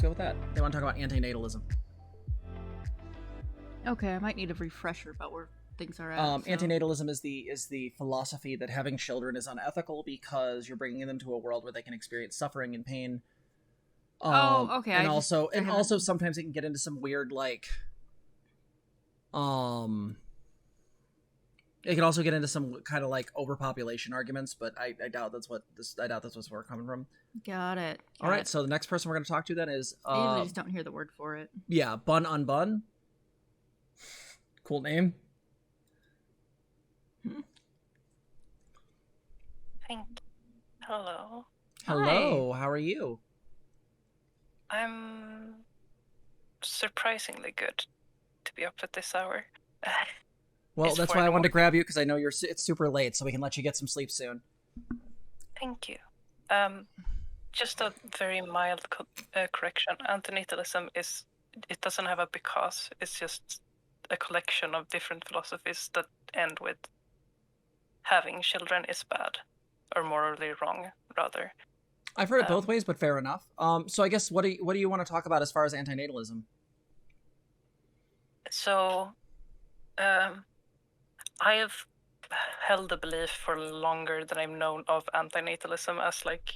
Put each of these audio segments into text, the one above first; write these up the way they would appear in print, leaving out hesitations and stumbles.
go with that. They want to talk about anti-natalism. Okay, I might need a refresher about where things are at. Anti-natalism is the philosophy that having children is unethical because you're bringing them to a world where they can experience suffering and pain. Okay. And also sometimes it can get into some weird it can also get into some kind of like overpopulation arguments, but I doubt that's where we're coming from. Got it. All right, so the next person we're going to talk to then is I usually just don't hear the word for it. Yeah, Bununbun. Cool name. Hello. Hello, how are you? I'm surprisingly good to be up at this hour. Well, that's why I wanted to grab you, because I know it's super late, so we can let you get some sleep soon. Thank you. Just a very mild correction. Anti-natalism it doesn't have a because. It's just a collection of different philosophies that end with having children is bad, or morally wrong, rather. I've heard it both ways, but fair enough. So I guess what do you want to talk about as far as anti-natalism? So, I have held the belief for longer than I've known of anti-natalism as like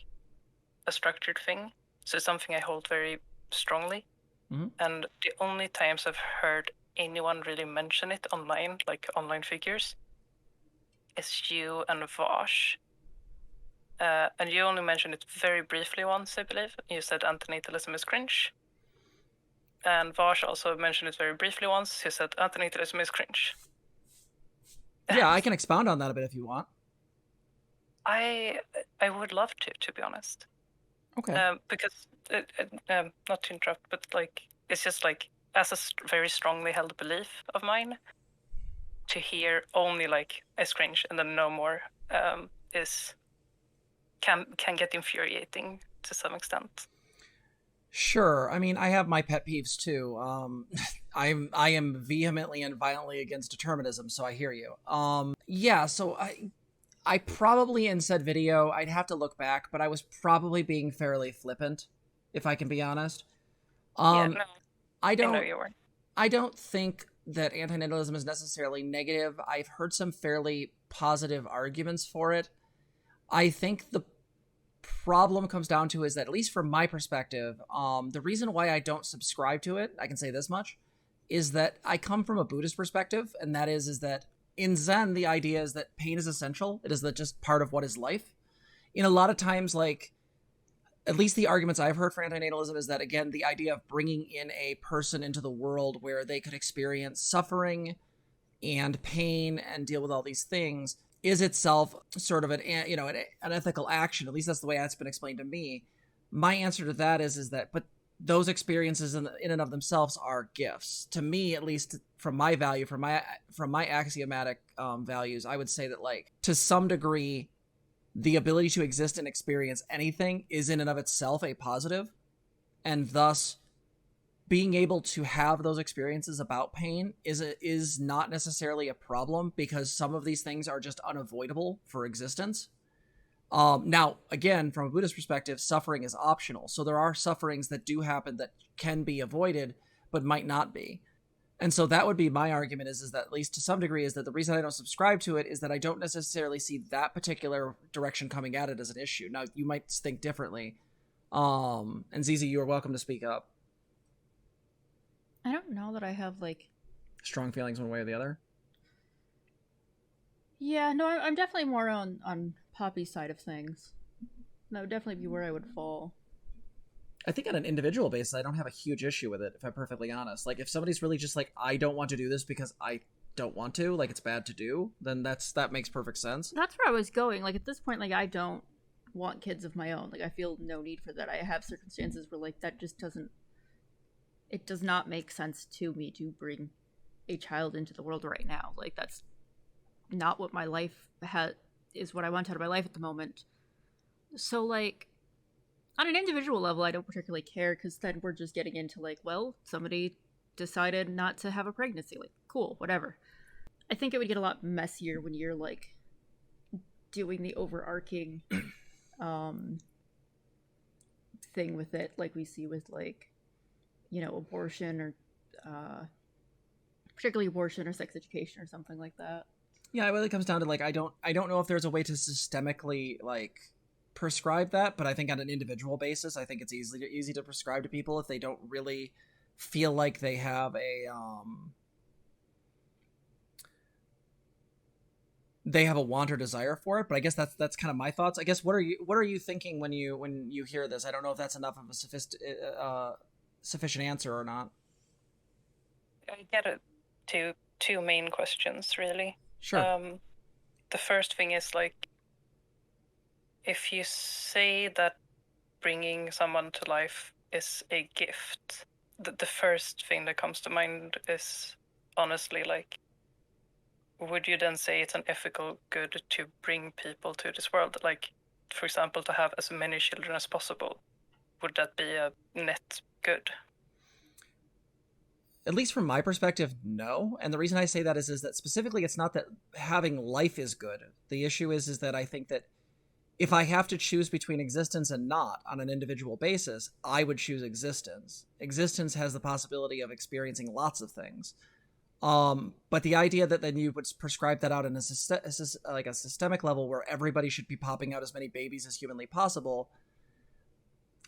a structured thing. So it's something I hold very strongly. Mm-hmm. And the only times I've heard anyone really mention it online, like online figures, is you and Vosh. And you only mentioned it very briefly once, I believe. You said anti-natalism is cringe. And Vosh also mentioned it very briefly once. He said anti-natalism is cringe. Yeah, I can expound on that a bit if you want. I would love to be honest. Okay. Because, not to interrupt, but like it's just like as a very strongly held belief of mine, to hear only like it's cringe and then no more can get infuriating to some extent. Sure. I mean, I have my pet peeves too. I am vehemently and violently against determinism, so I hear you. Yeah, so I probably in said video, I'd have to look back, but I was probably being fairly flippant, if I can be honest. Yeah, no, I know you were. I don't think that anti-natalism is necessarily negative. I've heard some fairly positive arguments for it. I think the problem comes down to is that, at least from my perspective, the reason why I don't subscribe to it, I can say this much, is that I come from a Buddhist perspective, and that is that in Zen, the idea is that pain is essential. It is just part of what is life. In a lot of times, like, at least the arguments I've heard for anti-natalism is that, again, the idea of bringing in a person into the world where they could experience suffering and pain and deal with all these things is itself sort of an ethical action. At least that's the way that's been explained to me. My answer to that is that, but those experiences in and of themselves are gifts. To me, at least from my value, from my axiomatic values, I would say that, like, to some degree, the ability to exist and experience anything is in and of itself a positive, and thus being able to have those experiences about pain is not necessarily a problem, because some of these things are just unavoidable for existence. Now, again, from a Buddhist perspective, suffering is optional. So there are sufferings that do happen that can be avoided, but might not be. And so that would be my argument is that, at least to some degree, is that the reason I don't subscribe to it is that I don't necessarily see that particular direction coming at it as an issue. Now, you might think differently. And Zizi, you are welcome to speak up. I don't know that I have, like, strong feelings one way or the other. Yeah, no, I'm definitely more on Poppy's side of things. That would definitely be where I would fall. I think on an individual basis, I don't have a huge issue with it, if I'm perfectly honest. Like, if somebody's really just like, I don't want to do this because I don't want to, like, it's bad to do, then that makes perfect sense. That's where I was going. Like, at this point, like, I don't want kids of my own. Like, I feel no need for that. I have circumstances where, like, that just it does not make sense to me to bring a child into the world right now. Like, that's not what my life is what I want out of my life at the moment. So, like, on an individual level, I don't particularly care, because then we're just getting into, like, well, somebody decided not to have a pregnancy. Like, cool, whatever. I think it would get a lot messier when you're, like, doing the overarching thing with it, like we see with, like, abortion or particularly abortion or sex education or something like that. Yeah, it really comes down to like I don't know if there's a way to systemically like prescribe that, but I think on an individual basis, I think it's easy to prescribe to people if they don't really feel like they have a want or desire for it. But I guess that's kind of my thoughts. I guess what are you thinking when you hear this? I don't know if that's enough of a sufficient answer or not. I get it. Two main questions, really. Sure. The first thing is like, if you say that bringing someone to life is a gift, the first thing that comes to mind is honestly like, would you then say it's an ethical good to bring people to this world? Like, for example, to have as many children as possible. Would that be a net good? At least from my perspective, no. And the reason I say that is that specifically it's not that having life is good. The issue is that I think that if I have to choose between existence and not on an individual basis, I would choose existence. Existence has the possibility of experiencing lots of things. But the idea that then you would prescribe that out in a systemic level where everybody should be popping out as many babies as humanly possible,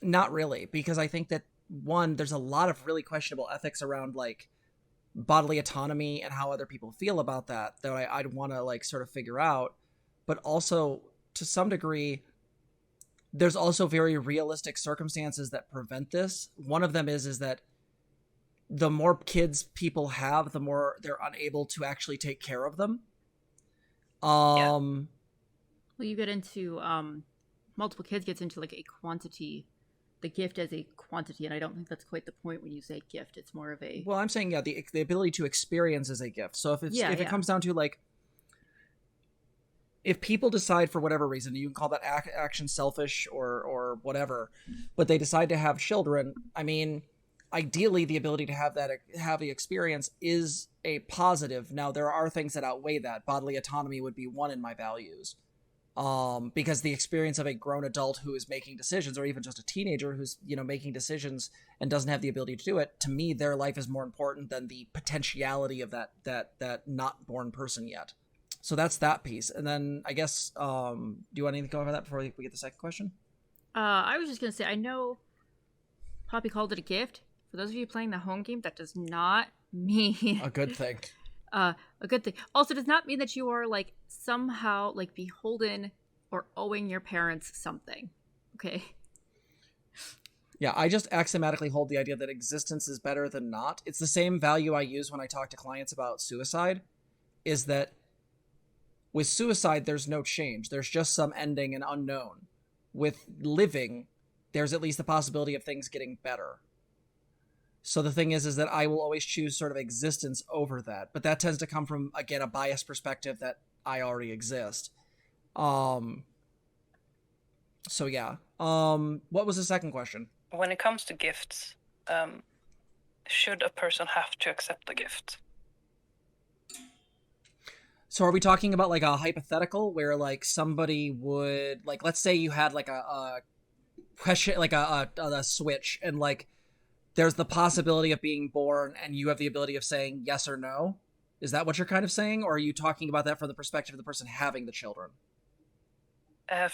not really, because I think that one, there's a lot of really questionable ethics around like bodily autonomy and how other people feel about that I'd want to like sort of figure out. But also to some degree, there's also very realistic circumstances that prevent this. One of them is that the more kids people have, the more they're unable to actually take care of them. Well, you get into multiple kids gets into like a quantity, the gift as a quantity, and I don't think that's quite the point when you say gift. It's more of a... Well, I'm saying, yeah, the ability to experience is a gift. So if it comes down to like, if people decide for whatever reason, you can call that action selfish or whatever, but they decide to have children, I mean, ideally the ability to have the experience is a positive. Now, there are things that outweigh that. Bodily autonomy would be one in my values. Because the experience of a grown adult who is making decisions, or even just a teenager who's, making decisions and doesn't have the ability to do it, to me, their life is more important than the potentiality of that not born person yet. So that's that piece. And then I guess, do you want anything to go over that before we get the second question? I was just going to say, I know Poppy called it a gift. For those of you playing the home game, that does not mean... a good thing. A good thing. Also, does not mean that you are like somehow like beholden or owing your parents something. Okay. Yeah, I just axiomatically hold the idea that existence is better than not. It's the same value I use when I talk to clients about suicide, is that with suicide, there's no change. There's just some ending and unknown. With living, there's at least the possibility of things getting better. So the thing is that I will always choose sort of existence over that. But that tends to come from, again, a biased perspective that I already exist. So yeah. What was the second question? When it comes to gifts, should a person have to accept the gift? So are we talking about like a hypothetical where like somebody would, like, let's say you had like a question, like a switch, and like there's the possibility of being born and you have the ability of saying yes or no? Is that what you're kind of saying? Or are you talking about that from the perspective of the person having the children?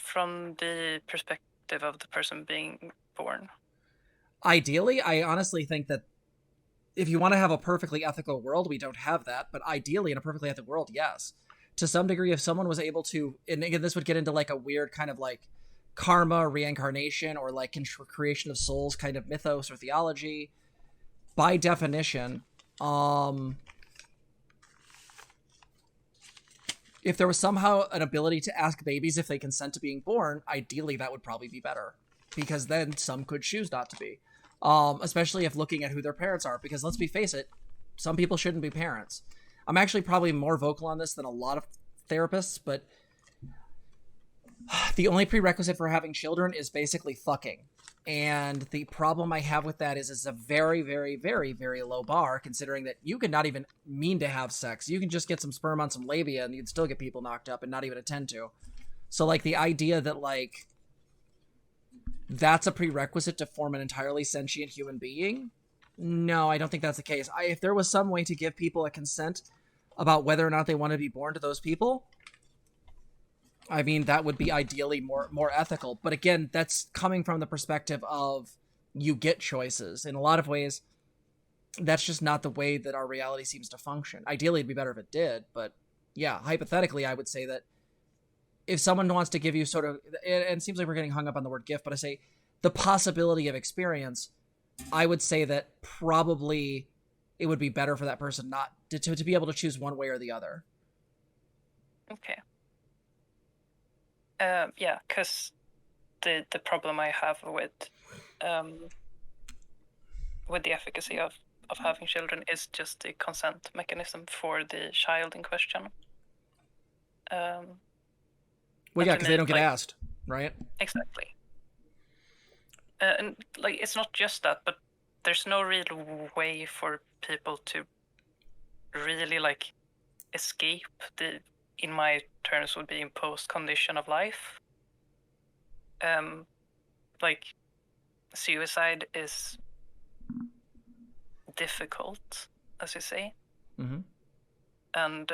From the perspective of the person being born. Ideally, I honestly think that if you want to have a perfectly ethical world, we don't have that. But ideally, in a perfectly ethical world, yes. To some degree, if someone was able to, and again, this would get into like a weird kind of like karma, reincarnation, or like creation of souls kind of mythos or theology. By definition, if there was somehow an ability to ask babies if they consent to being born, ideally that would probably be better, because then some could choose not to be, especially if looking at who their parents are, because let's face it, some people shouldn't be parents. I'm actually probably more vocal on this than a lot of therapists, but the only prerequisite for having children is basically fucking. And the problem I have with that is it's a very, very, very, very low bar, considering that you could not even mean to have sex. You can just get some sperm on some labia and you'd still get people knocked up and not even attend to. So like the idea that like that's a prerequisite to form an entirely sentient human being, No, I don't think that's the case. If there was some way to give people a consent about whether or not they want to be born to those people, I mean, that would be ideally more ethical. But again, that's coming from the perspective of you get choices. In a lot of ways, that's just not the way that our reality seems to function. Ideally, it'd be better if it did. But yeah, hypothetically, I would say that if someone wants to give you sort of, and it seems like we're getting hung up on the word gift, but I say the possibility of experience, I would say that probably it would be better for that person not to be able to choose one way or the other. Okay. Yeah, because the problem I have with the efficacy of having children is just the consent mechanism for the child in question. Well, yeah, because they don't get asked, right? Exactly. And like, it's not just that, but there's no real way for people to really like escape the, in my terms, would be imposed condition of life. Like, suicide is difficult, as you say. Mm-hmm. And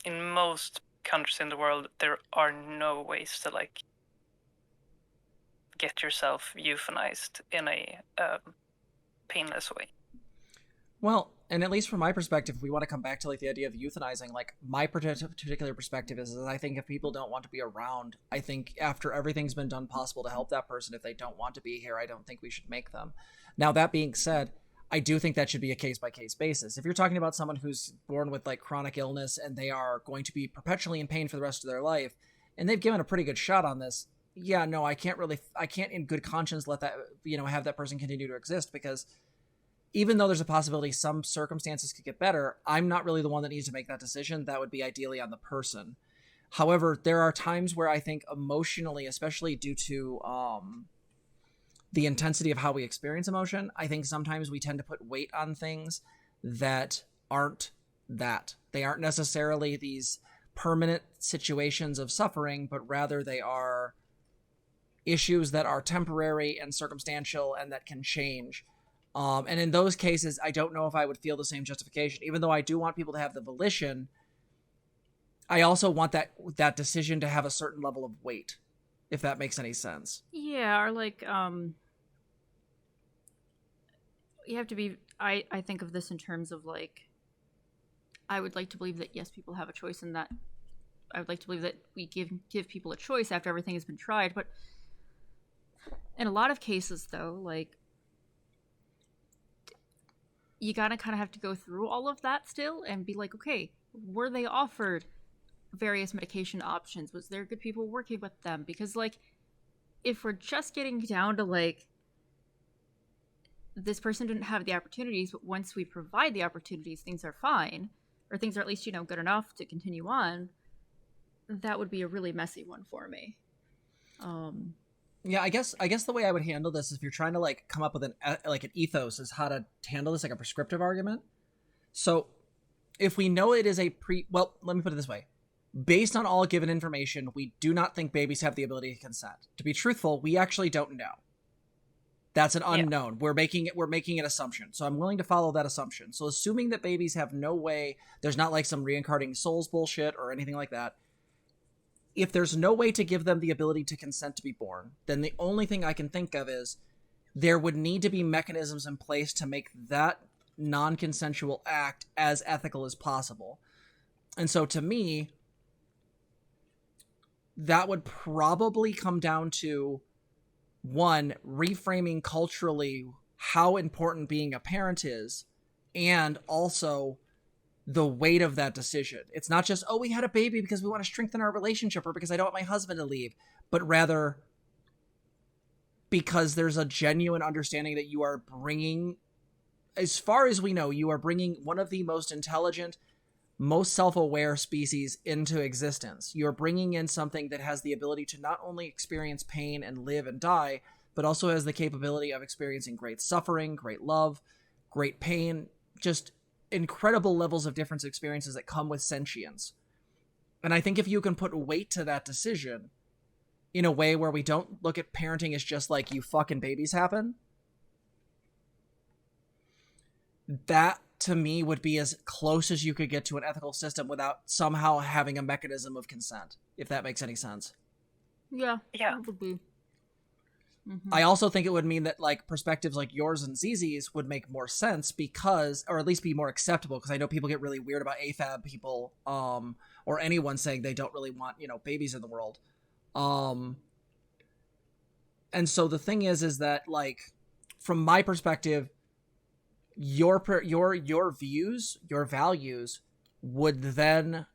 in most countries in the world, there are no ways to like get yourself euthanized in a painless way. Well, and at least from my perspective, if we want to come back to like the idea of euthanizing, like my particular perspective is I think if people don't want to be around, I think after everything's been done possible to help that person, if they don't want to be here, I don't think we should make them. Now, that being said, I do think that should be a case-by-case basis. If you're talking about someone who's born with like chronic illness and they are going to be perpetually in pain for the rest of their life, and they've given a pretty good shot on this, yeah, no, I can't in good conscience let that, have that person continue to exist, because even though there's a possibility some circumstances could get better, I'm not really the one that needs to make that decision. That would be ideally on the person. However, there are times where I think emotionally, especially due to the intensity of how we experience emotion, I think sometimes we tend to put weight on things that aren't that. They aren't necessarily these permanent situations of suffering, but rather they are issues that are temporary and circumstantial and that can change. And in those cases, I don't know if I would feel the same justification. Even though I do want people to have the volition, I also want that decision to have a certain level of weight, if that makes any sense. Yeah, or like, you have to be, I think of this in terms of like, I would like to believe that, yes, people have a choice in that. I would like to believe that we give people a choice after everything has been tried. But in a lot of cases, though, like, you gotta kind of have to go through all of that still and be like, okay, were they offered various medication options? Was there good people working with them? Because, like, if we're just getting down to, like, this person didn't have the opportunities, but once we provide the opportunities, things are fine, or things are at least, good enough to continue on, that would be a really messy one for me. Yeah, I guess the way I would handle this is if you're trying to like come up with an ethos is how to handle this, like a prescriptive argument. So if we know it is well, let me put it this way. Based on all given information, we do not think babies have the ability to consent. To be truthful, we actually don't know. That's an unknown. Yeah. We're making an assumption. So I'm willing to follow that assumption. So assuming that babies have no way, there's not like some reincarnating souls bullshit or anything like that. If there's no way to give them the ability to consent to be born, then the only thing I can think of is there would need to be mechanisms in place to make that non-consensual act as ethical as possible. And so to me, that would probably come down to, one, reframing culturally how important being a parent is, and also the weight of that decision. It's not just, oh, we had a baby because we want to strengthen our relationship or because I don't want my husband to leave, but rather because there's a genuine understanding that you are bringing, as far as we know, you are bringing one of the most intelligent, most self-aware species into existence. You're bringing in something that has the ability to not only experience pain and live and die, but also has the capability of experiencing great suffering, great love, great pain, just incredible levels of different experiences that come with sentience. And I think if you can put weight to that decision in a way where we don't look at parenting as just like, you fucking babies happen, that to me would be as close as you could get to an ethical system without somehow having a mechanism of consent, if that makes any sense. Yeah. Yeah. That would be. Mm-hmm. I also think it would mean that like perspectives like yours and Zizi's would make more sense because, or at least be more acceptable, because I know people get really weird about AFAB people, or anyone saying they don't really want, babies in the world. And so the thing is that like, from my perspective, your views, your values would then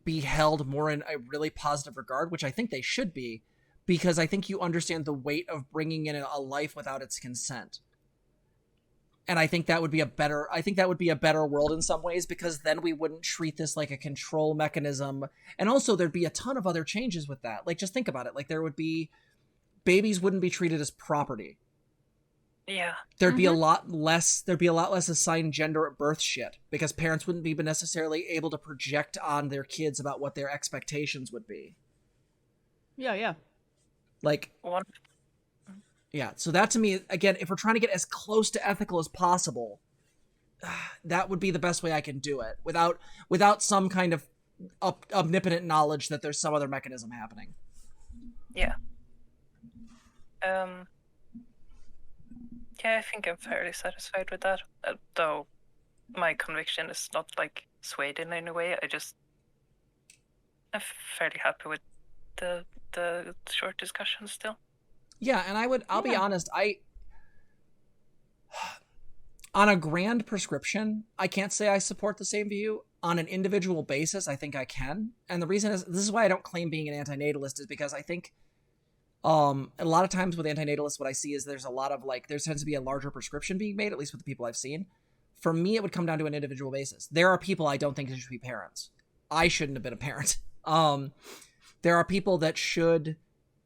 be held more in a really positive regard, which I think they should be, because I think you understand the weight of bringing in a life without its consent. And I think that would be a better world in some ways, because then we wouldn't treat this like a control mechanism. And also there'd be a ton of other changes with that. Like, just think about it. Like, babies wouldn't be treated as property. Yeah. There'd be a lot less assigned gender at birth shit, because parents wouldn't be necessarily able to project on their kids about what their expectations would be. Yeah. Like, yeah. So that to me, again, if we're trying to get as close to ethical as possible, that would be the best way I can do it without some kind of omnipotent knowledge that there's some other mechanism happening. Yeah. Yeah, I think I'm fairly satisfied with that. Though my conviction is not like swayed in any way. I'm fairly happy with the short discussion still. Yeah, and I'll be honest, on a grand prescription, I can't say I support the same view. On an individual basis, I think I can. And the reason is, this is why I don't claim being an anti-natalist, is because I think a lot of times with anti-natalists, what I see is there tends to be a larger prescription being made, at least with the people I've seen. For me, it would come down to an individual basis. There are people I don't think should be parents. I shouldn't have been a parent. There are people that should,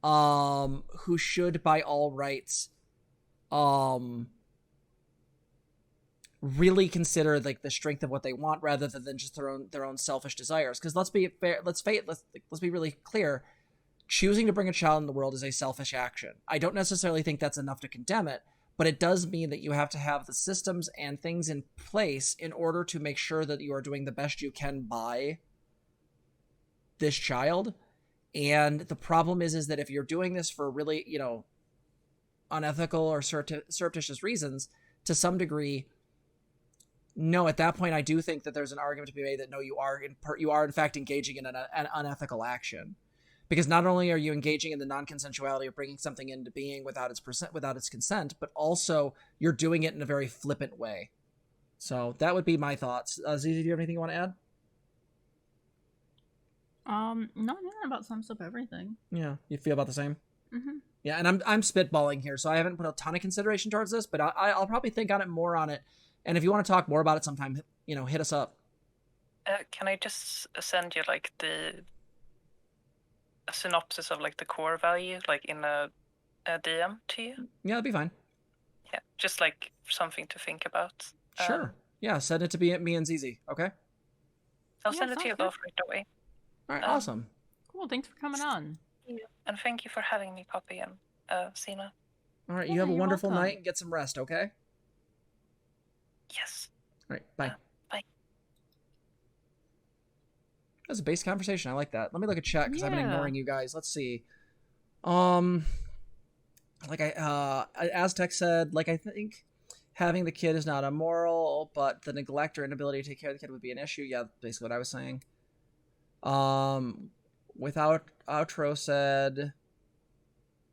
who should by all rights, really consider like the strength of what they want rather than just their own selfish desires. Because let's be fair, let's be really clear. Choosing to bring a child in the world is a selfish action. I don't necessarily think that's enough to condemn it, but it does mean that you have to have the systems and things in place in order to make sure that you are doing the best you can by this child. And the problem is that if you're doing this for really, unethical or surreptitious reasons, to some degree, no, at that point, I do think that there's an argument to be made that no, you are in fact engaging in an unethical action. Because not only are you engaging in the non-consensuality of bringing something into being without its consent, but also you're doing it in a very flippant way. So that would be my thoughts. Zizi, do you have anything you want to add? No, that about sums up everything. Yeah, you feel about the same? Mm-hmm. Yeah, and I'm spitballing here, so I haven't put a ton of consideration towards this, but I'll probably think more on it. And if you want to talk more about it sometime, hit us up. Can I just send you like a synopsis of like the core value, like in a DM to you? Yeah, that'd be fine. Yeah, just like something to think about. Sure. Yeah, send it to me and Zizi, okay? I'll send it to you both right away. All right, awesome. Cool, thanks for coming on. Yeah. And thank you for having me, Poppy and Zena. All right, you have a wonderful night and get some rest, okay? Yes. All right, bye. Bye. That was a base conversation. I like that. Let me look at chat because I've been ignoring you guys. Let's see. Like Aztec said, like, I think having the kid is not immoral, but the neglect or inability to take care of the kid would be an issue. Yeah, basically what I was saying. Without outro said,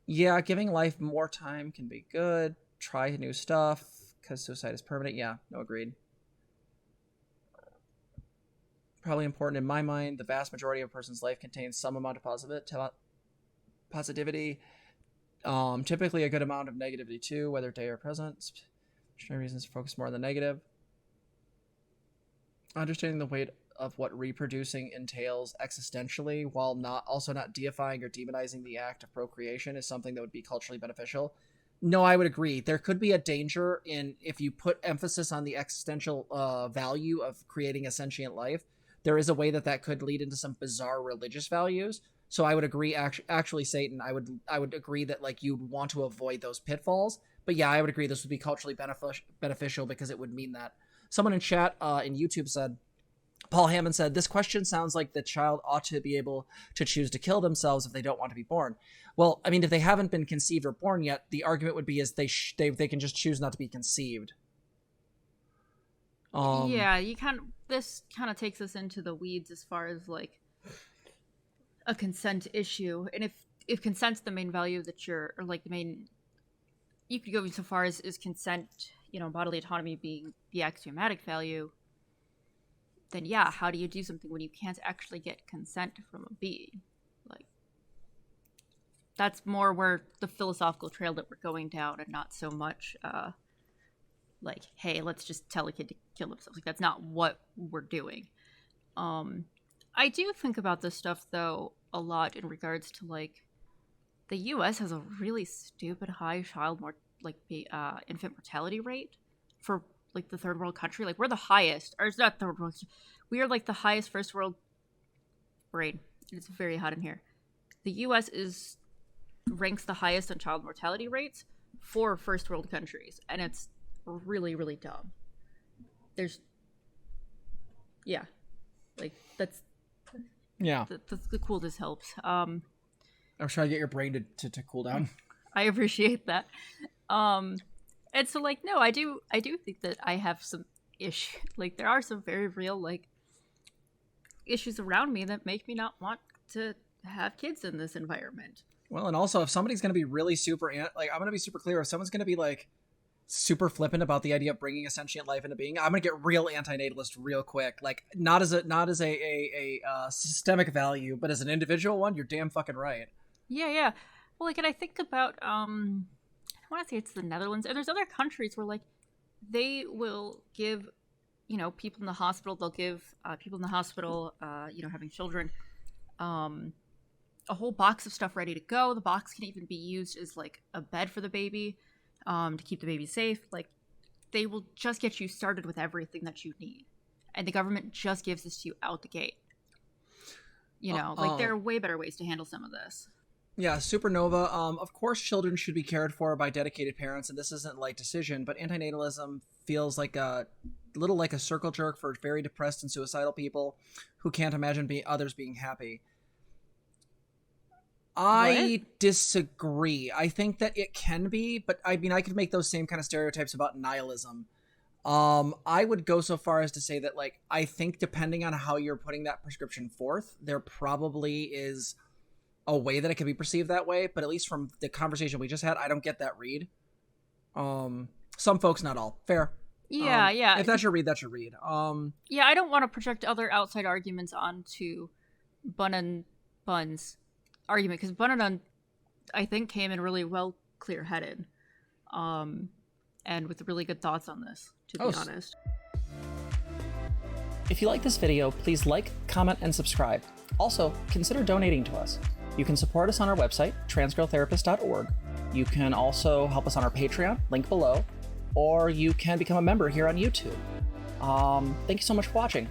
yeah, giving life more time can be good. Try new stuff because suicide is permanent. Yeah, no, agreed. Probably important in my mind. The vast majority of a person's life contains some amount of positivity. Typically a good amount of negativity too, whether day or present. Extreme reasons to focus more on the negative. Understanding the weight of what reproducing entails existentially, while not deifying or demonizing the act of procreation, is something that would be culturally beneficial. No, I would agree. There could be a danger in if you put emphasis on the existential value of creating a sentient life. There is a way that could lead into some bizarre religious values. So I would agree. Actually, Satan, I would agree that like you'd want to avoid those pitfalls. But yeah, I would agree this would be culturally beneficial because it would mean that someone in chat in YouTube said, Paul Hammond said, this question sounds like the child ought to be able to choose to kill themselves if they don't want to be born. Well, I mean, if they haven't been conceived or born yet, the argument would be is they can just choose not to be conceived. Yeah, this kind of takes us into the weeds as far as like a consent issue. And if consent's the main value that you could go so far as consent, bodily autonomy being the axiomatic value, then yeah, how do you do something when you can't actually get consent from a being? Like, that's more where the philosophical trail that we're going down, and not so much like, hey, let's just tell a kid to kill themselves. Like, that's not what we're doing. I do think about this stuff though a lot in regards to like the U.S. has a really stupid high infant mortality rate for like the third world country. Like, we're the highest, or it's not third world. We are like the highest first world rate. It's very hot in here. The U.S. ranks the highest on child mortality rates for first world countries, and it's really, really dumb. That's the cool. This helps. I'm trying to get your brain to cool down. I appreciate that. And so, like, no, I do think that I have some issue. Like, there are some very real, like, issues around me that make me not want to have kids in this environment. Well, and also, if somebody's going to be really super, I'm going to be super clear. If someone's going to be, like, super flippant about the idea of bringing a sentient life into being, I'm going to get real anti-natalist real quick. Like, not as a systemic value, but as an individual one, you're damn fucking right. Yeah. Well, like, and I think about, I want to say it's the Netherlands, and there's other countries where, like, they will give, people in the hospital, they'll give people in the hospital, having children, a whole box of stuff ready to go. The box can even be used as, like, a bed for the baby, to keep the baby safe. Like, they will just get you started with everything that you need. And the government just gives this to you out the gate. There are way better ways to handle some of this. Yeah, Supernova. Of course, children should be cared for by dedicated parents, and this isn't a light decision, but antinatalism feels like a little like a circle jerk for very depressed and suicidal people who can't imagine others being happy. I disagree. I think that it can be, but I mean, I could make those same kind of stereotypes about nihilism. I would go so far as to say that, like, I think depending on how you're putting that prescription forth, there probably is a way that it can be perceived that way, but at least from the conversation we just had, I don't get that read. Some folks, not all. Fair. Yeah. If that's your read, that's your read. Yeah, I don't want to project other outside arguments onto Bununbun's argument, because Bununbun, I think, came in really well clear-headed, and with really good thoughts on this, to be honest. If you like this video, please like, comment, and subscribe. Also, consider donating to us. You can support us on our website, transgirltherapist.org. You can also help us on our Patreon, link below, or you can become a member here on YouTube. Thank you so much for watching.